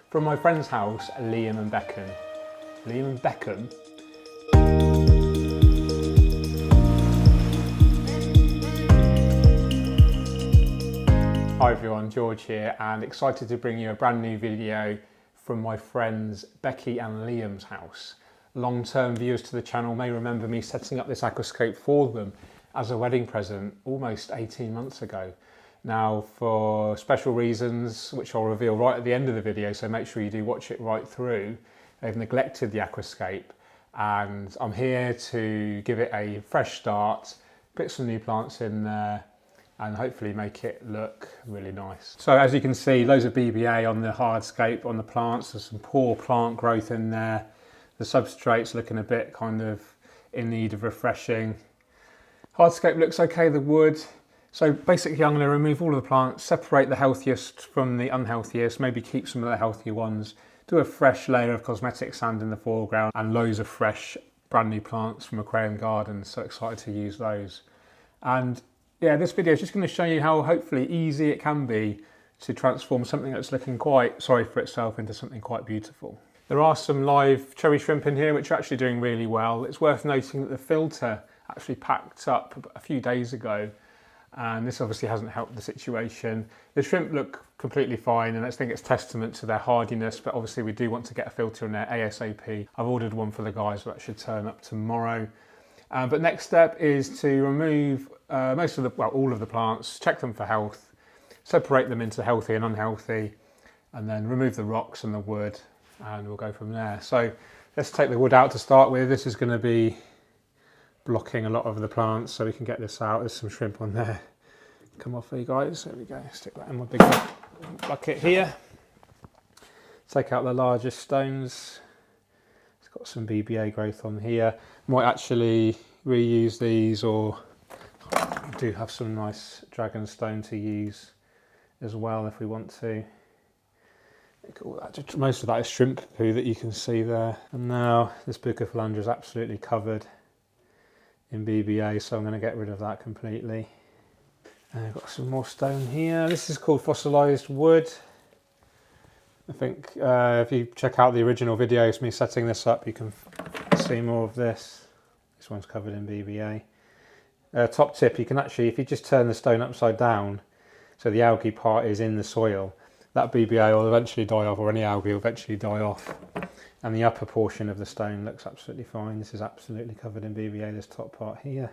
from my friend's house, Liam and Beckham. Liam and Beckham? Hi everyone, George here, and excited to bring you a brand new video from my friends Becky and Liam's house. Long-term viewers to the channel may remember me setting up this aquascape for them as a wedding present almost 18 months ago. Now, for special reasons, which I'll reveal right at the end of the video, so make sure you do watch it right through, they've neglected the aquascape, and I'm here to give it a fresh start, put some new plants in there, and hopefully make it look really nice. So as you can see, loads of BBA on the hardscape, on the plants. There's some poor plant growth in there. The substrate's looking a bit kind of in need of refreshing. Hardscape looks okay, the wood. So basically I'm going to remove all of the plants, separate the healthiest from the unhealthiest, maybe keep some of the healthier ones, do a fresh layer of cosmetic sand in the foreground, and loads of fresh brand new plants from Aquarium Gardens. So excited to use those. And yeah, this video is just going to show you how hopefully easy it can be to transform something that's looking quite sorry for itself into something quite beautiful. There are some live cherry shrimp in here which are actually doing really well. It's worth noting that the filter actually packed up a few days ago, and this obviously hasn't helped the situation. The shrimp look completely fine, and I think it's testament to their hardiness, but obviously we do want to get a filter in there ASAP. I've ordered one for the guys that should turn up tomorrow. But next step is to remove most of the, well, all of the plants, check them for health, separate them into healthy and unhealthy, and then remove the rocks and the wood, and we'll go from there. So let's take the wood out to start with. This is going to be blocking a lot of the plants, so we can get this out. There's some shrimp on there. Come off for you guys. There we go. Stick that in my big bucket here. Take out the largest stones. It's got some BBA growth on here. Might actually reuse these, or we do have some nice dragon stone to use as well if we want to. Most of that is shrimp poo that you can see there. And now this Bucophalandra is absolutely covered in BBA, so I'm going to get rid of that completely. And I've got some more stone here. This is called fossilised wood. I think if you check out the original videos, me setting this up, you can see more of this. This one's covered in BBA. Top tip, you can actually, if you just turn the stone upside down, so the algae part is in the soil, that BBA will eventually die off, or any algae will eventually die off. And the upper portion of the stone looks absolutely fine. This is absolutely covered in BBA, this top part here.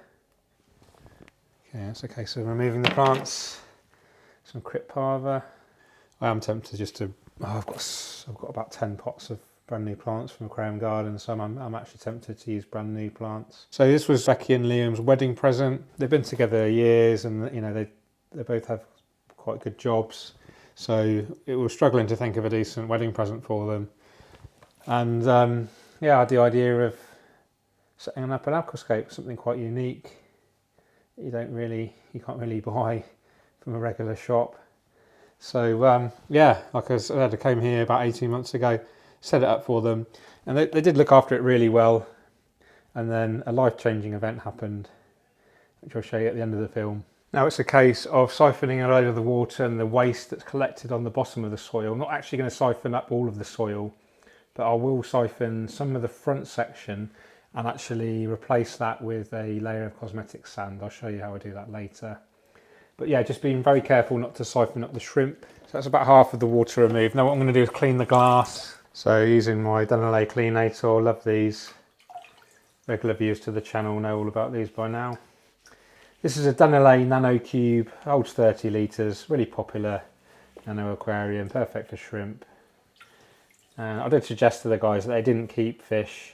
Okay, that's okay. So removing the plants, some cryptparva. I am tempted just to, I've got about 10 pots of brand new plants from Aquarium Gardens, so I'm actually tempted to use brand new plants. So this was Becky and Liam's wedding present. They've been together years, and you know they both have quite good jobs. So it was struggling to think of a decent wedding present for them. And yeah, I had the idea of setting up an aquascape, something quite unique. You can't really buy from a regular shop. So yeah, like I said, I came here about 18 months ago, set it up for them, and they did look after it really well. And then a life-changing event happened, which I'll show you at the end of the film. Now it's a case of siphoning a load of the water and the waste that's collected on the bottom of the soil. I'm not actually going to siphon up all of the soil, but I will siphon some of the front section and actually replace that with a layer of cosmetic sand. I'll show you how I do that later. But yeah, just being very careful not to siphon up the shrimp. So that's about half of the water removed. Now what I'm going to do is clean the glass. So using my Dennerle Cleanator, love these. Regular viewers to the channel know all about these by now. This is a Dennerle NanoCube, holds 30 litres, really popular Nano Aquarium, perfect for shrimp. And I did suggest to the guys that they didn't keep fish.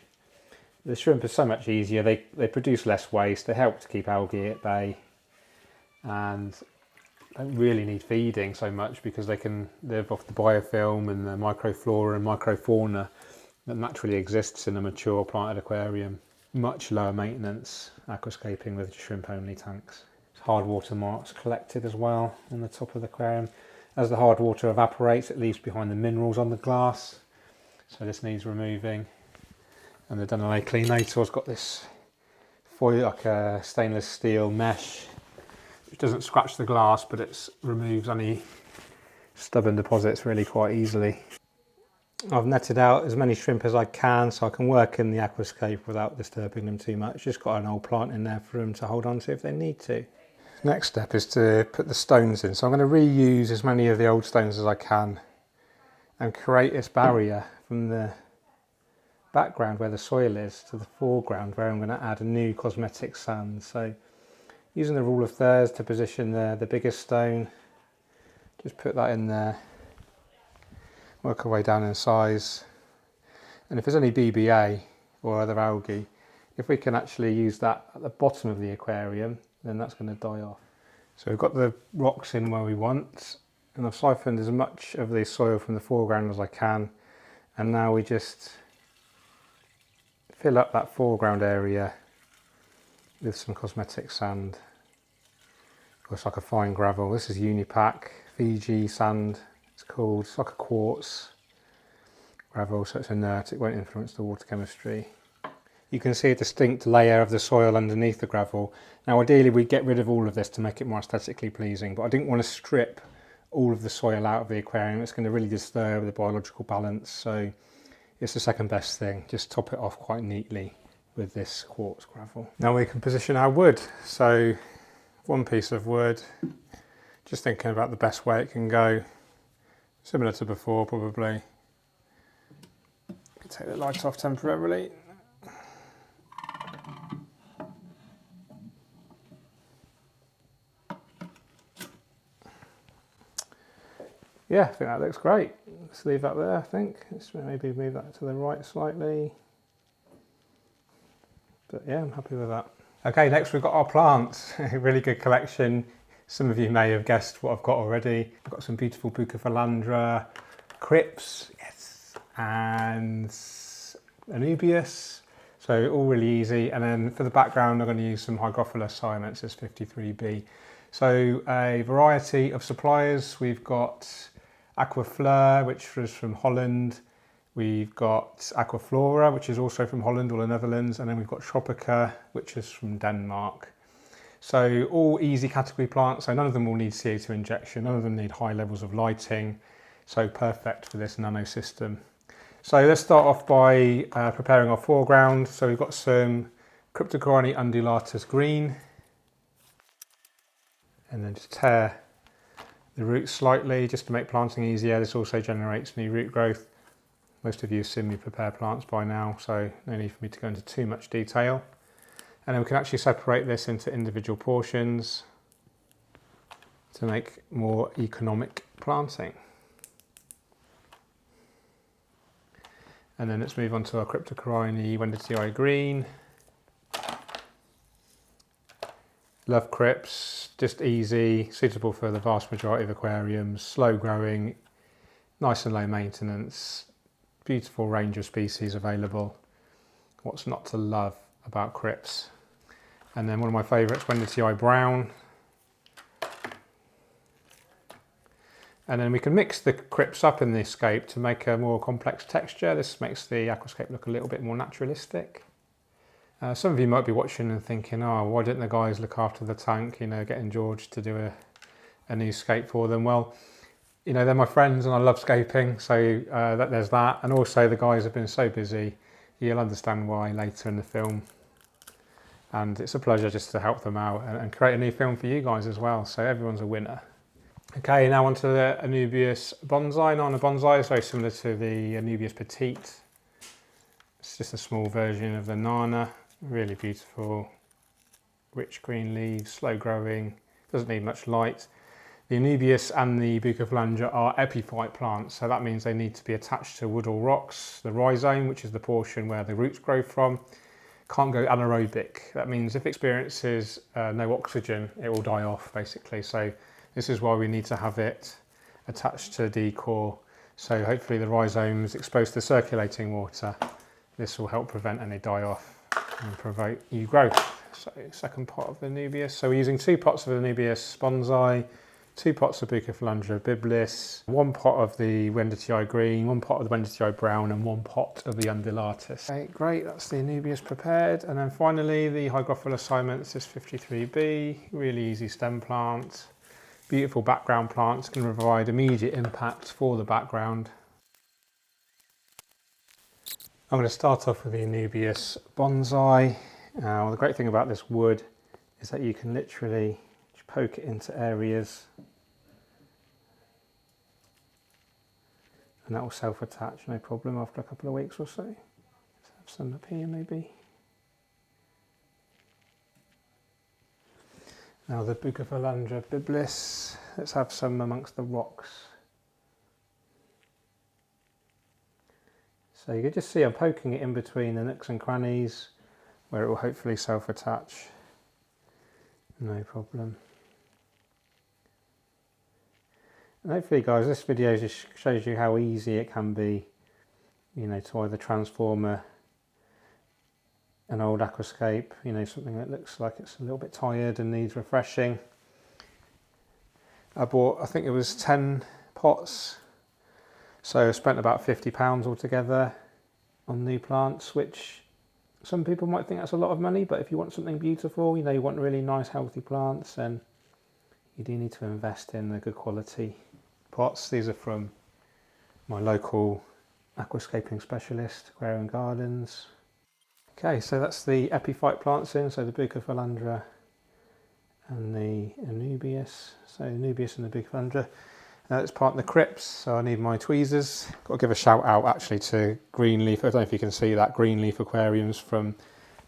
The shrimp is so much easier, they produce less waste, they help to keep algae at bay, and don't really need feeding so much because they can live off the biofilm and the microflora and microfauna that naturally exists in a mature planted aquarium. Much lower maintenance aquascaping with shrimp only tanks. Hard water marks collected as well on the top of the aquarium. As the hard water evaporates, it leaves behind the minerals on the glass, so this needs removing. And the Dennerle Cleanator's got this foil, like a stainless steel mesh, which doesn't scratch the glass, but it removes any stubborn deposits really quite easily. I've netted out as many shrimp as I can so I can work in the aquascape without disturbing them too much. Just got an old plant in there for them to hold on to if they need to. Next step is to put the stones in. So I'm going to reuse as many of the old stones as I can and create this barrier from the background where the soil is to the foreground where I'm going to add a new cosmetic sand. So using the rule of thirds to position the biggest stone, just put that in there, work our way down in size, and if there's any BBA or other algae, if we can actually use that at the bottom of the aquarium, then that's going to die off. So we've got the rocks in where we want, and I've siphoned as much of the soil from the foreground as I can, and now we just fill up that foreground area with some cosmetic sand. Looks like a fine gravel. This is Unipack Fiji sand, it's called. It's like a quartz gravel, so it's inert, it won't influence the water chemistry. You can see a distinct layer of the soil underneath the gravel. Now ideally we'd get rid of all of this to make it more aesthetically pleasing, but I didn't want to strip all of the soil out of the aquarium. It's going to really disturb the biological balance, so it's the second best thing. Just top it off quite neatly with this quartz gravel. Now we can position our wood. So one piece of wood, just thinking about the best way it can go, similar to before probably. Take the light off temporarily. Yeah, I think that looks great. Let's leave that there, I think. Let's maybe move that to the right slightly. But yeah, I'm happy with that. Okay, next we've got our plants. A really good collection. Some of you may have guessed what I've got already. I've got some beautiful Bucophilandra, Crypts, yes, and Anubias. So all really easy. And then for the background, I'm going to use some Hygrophilus siamensis 53B. So a variety of suppliers. We've got Aquafleur, which is from Holland. We've got Aquaflora, which is also from Holland or the Netherlands. And then we've got Tropica, which is from Denmark. So all easy category plants. So none of them will need CO2 injection. None of them need high levels of lighting. So perfect for this nano system. So let's start off by preparing our foreground. So we've got some Cryptocoryne undulatus green. And then just tear the roots slightly just to make planting easier. This also generates new root growth. Most of you have seen me prepare plants by now, so no need for me to go into too much detail. And then we can actually separate this into individual portions to make more economic planting. And then let's move on to our Cryptocoryne Wenditii green. Love Crypts, just easy, suitable for the vast majority of aquariums, slow growing, nice and low maintenance, beautiful range of species available. What's not to love about Crypts? And then one of my favourites, Wenditii brown. And then we can mix the Crypts up in the scape to make a more complex texture. This makes the aquascape look a little bit more naturalistic. Some of you might be watching and thinking, oh, why didn't the guys look after the tank, you know, getting George to do a new scape for them? Well, you know, they're my friends and I love scaping, so there's that. And also the guys have been so busy, you'll understand why later in the film. And it's a pleasure just to help them out and create a new film for you guys as well, so everyone's a winner. Okay, now onto the Anubias bonsai. Nano bonsai is very similar to the Anubias petite. It's just a small version of the Nana. Really beautiful, rich green leaves, slow growing, doesn't need much light. The Anubias and the Bucophilandra are epiphyte plants, so that means they need to be attached to wood or rocks. The rhizome, which is the portion where the roots grow from, can't go anaerobic. That means if it experiences no oxygen, it will die off basically. So this is why we need to have it attached to decor. So hopefully the rhizome is exposed to circulating water. This will help prevent any die off and promote new growth. So second pot of the Anubias. So we're using 2 pots of Anubias bonsai, 2 pots of Bucophilandra biblis, 1 pot of the Wenditii green, 1 pot of the Wenditii brown, and 1 pot of the undulatus. Okay, great, that's the Anubias prepared. And then finally the Hygrophilus siamensis 53B, really easy stem plant. Beautiful background plants, can provide immediate impact for the background. I'm going to start off with the Anubias bonsai. Now the great thing about this wood is that you can literally just poke it into areas and that will self-attach no problem after a couple of weeks or so. Let's have some up here maybe. Now the Bucophalandra biblis, let's have some amongst the rocks. So you can just see I'm poking it in between the nooks and crannies where it will hopefully self-attach, no problem. And hopefully guys, this video just shows you how easy it can be, you know, to either transform an old aquascape, you know, something that looks like it's a little bit tired and needs refreshing. I bought, I think it was 10 pots, so I spent about £50 altogether on new plants, which some people might think that's a lot of money, but if you want something beautiful, you know, you want really nice healthy plants, then you do need to invest in the good quality pots. These are from my local aquascaping specialist, Aquarium Gardens. Okay, so that's the epiphyte plants in, so the Bucophalandra and the Anubias. So Anubias and the Bucophalandra. Now let's part the crypts, so I need my tweezers. Got to give a shout out actually to Greenleaf. I don't know if you can see that, Greenleaf Aquariums from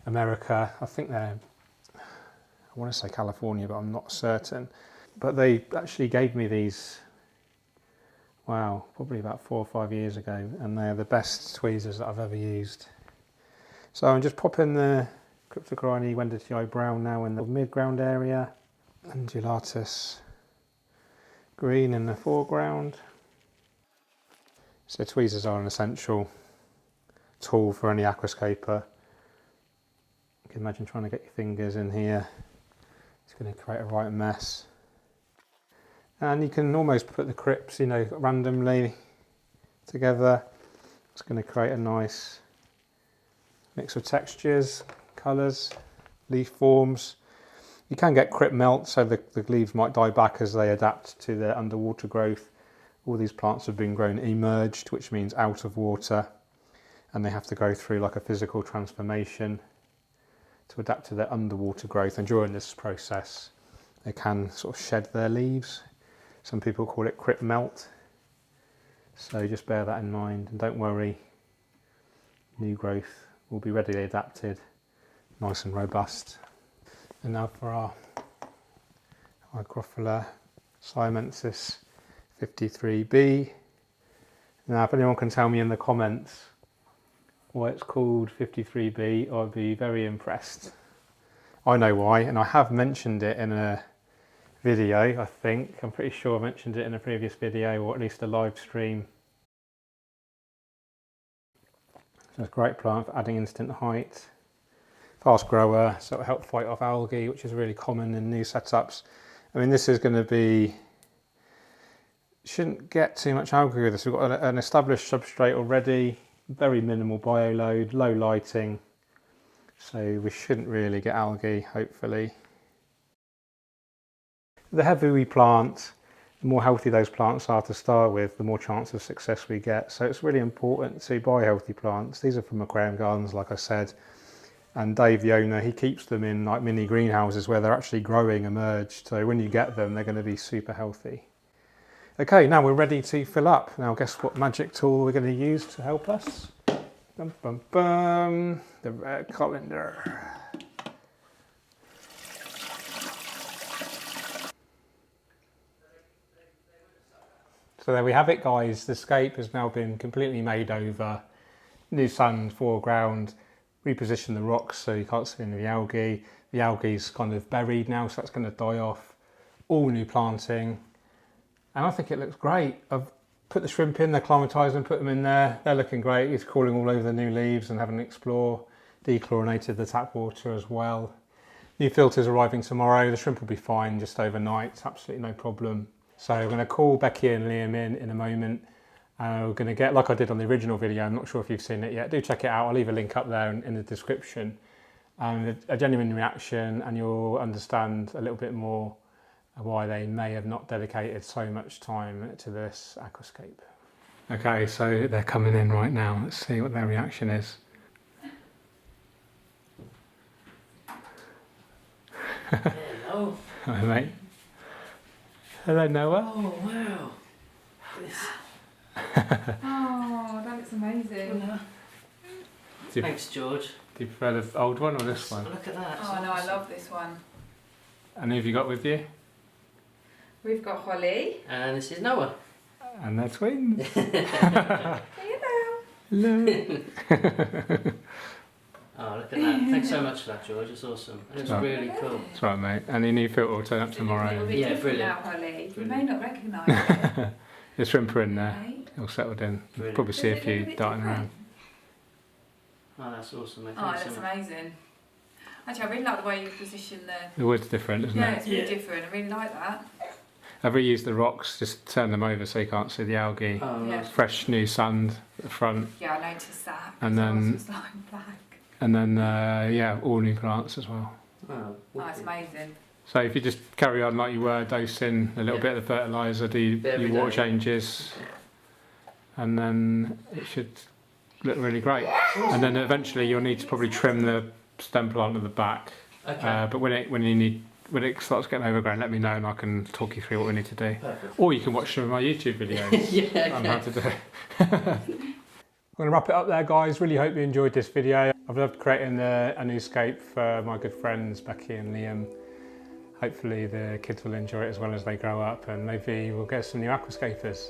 America. I think they're, I want to say California, but I'm not certain. But they actually gave me these, wow, probably about 4 or 5 years ago, and they're the best tweezers that I've ever used. So I'm just popping the Cryptocorini Wenditii brown now in the mid-ground area, Undulatus green in the foreground. So tweezers are an essential tool for any aquascaper. You can imagine trying to get your fingers in here. It's going to create a right mess. And you can almost put the crypts, you know, randomly together. It's going to create a nice mix of textures, colours, leaf forms. You can get crypt melt, so the leaves might die back as they adapt to their underwater growth. All these plants have been grown emerged, which means out of water, and they have to go through like a physical transformation to adapt to their underwater growth. And during this process, they can sort of shed their leaves. Some people call it crypt melt. So just bear that in mind, and don't worry, new growth will be readily adapted, nice and robust. And now for our Hygrophila siamensis 53B. Now if anyone can tell me in the comments why it's called 53B, I'd be very impressed. I know why, and I have mentioned it in a video, I think. I'm pretty sure I mentioned it in a previous video, or at least a live stream. So it's a great plant for adding instant height. Fast grower, so it'll help fight off algae, which is really common in new setups. I mean, this is going to be, shouldn't get too much algae with this. We've got an established substrate already, very minimal bioload, low lighting, so we shouldn't really get algae, hopefully. The heavier we plant, the more healthy those plants are to start with, the more chance of success we get. So it's really important to buy healthy plants. These are from Aquarium Gardens, like I said. And Dave, the owner, he keeps them in like mini greenhouses where they're actually growing emerged. So when you get them, they're going to be super healthy. Okay, now we're ready to fill up. Now guess what magic tool we're going to use to help us? Bum, bum, bum, the red colander. So there we have it guys, the scape has now been completely made over. New sand, foreground, reposition the rocks so you can't see any of the algae. The algae's kind of buried now, so that's going to die off. All new planting, and I think it looks great. I've put the shrimp in, they're acclimatised and put them in there. They're looking great. It's crawling all over the new leaves and having an explore. Dechlorinated the tap water as well. New filters arriving tomorrow. The shrimp will be fine just overnight, it's absolutely no problem. So I'm going to call Becky and Liam in a moment. We're going to get, like I did on the original video, I'm not sure if you've seen it yet, do check it out, I'll leave a link up there in the description. A genuine reaction, and you'll understand a little bit more why they may have not dedicated so much time to this aquascape. Okay, so they're coming in right now. Let's see what their reaction is. Hello. Hi, mate. Hello, Noah. Oh, wow. Oh, that looks amazing. Thanks, George. Do you prefer the old one or this one? Look at that. Oh no, I love this one. And who have you got with you? We've got Holly. And this is Noah. And they're twins. Hello. Hello. Oh, look at that. Thanks so much for that, George. It's awesome. It looks really cool. That's right, mate. And your new filter will turn up tomorrow. It'll be Yeah, different brilliant. now, Holly. You Brilliant. may not recognise it. There's shrimper in there. Okay. All settled in. Brilliant. Probably see a Does it look few bit darting different? around. Oh, that's awesome, mate. Oh, Thanks that's so much. amazing. Actually, I really like the way you position the... The wood's different, isn't Yeah, it? it's really Yeah. different. I really like that. I've reused the rocks, just turn them over so you can't see the algae. Oh, Yeah. nice. Fresh new sand at the front. Yeah, I noticed that. And 'cause then- ours was like black. And then, yeah, all new plants as well. Oh, Oh, it's wicked. amazing. So if you just carry on like you were, dosing a little Yeah. bit of the fertiliser, do Every your water day. changes, and then it should look really great. And then eventually you'll need to probably trim the stem plant at the back. Okay. But when it starts getting overgrown, let me know and I can talk you through what we need to do. Perfect. Or you can watch some of my YouTube videos Yeah, on how okay. to do it. I'm going to wrap it up there, guys. Really hope you enjoyed this video. I've loved creating a new scape for my good friends Becky and Liam. Hopefully the kids will enjoy it as well as they grow up, and maybe we'll get some new aquascapers.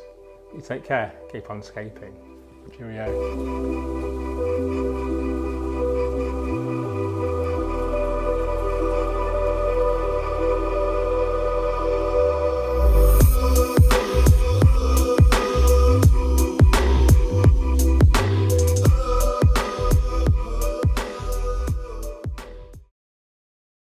You take care, keep on scaping. Cheerio.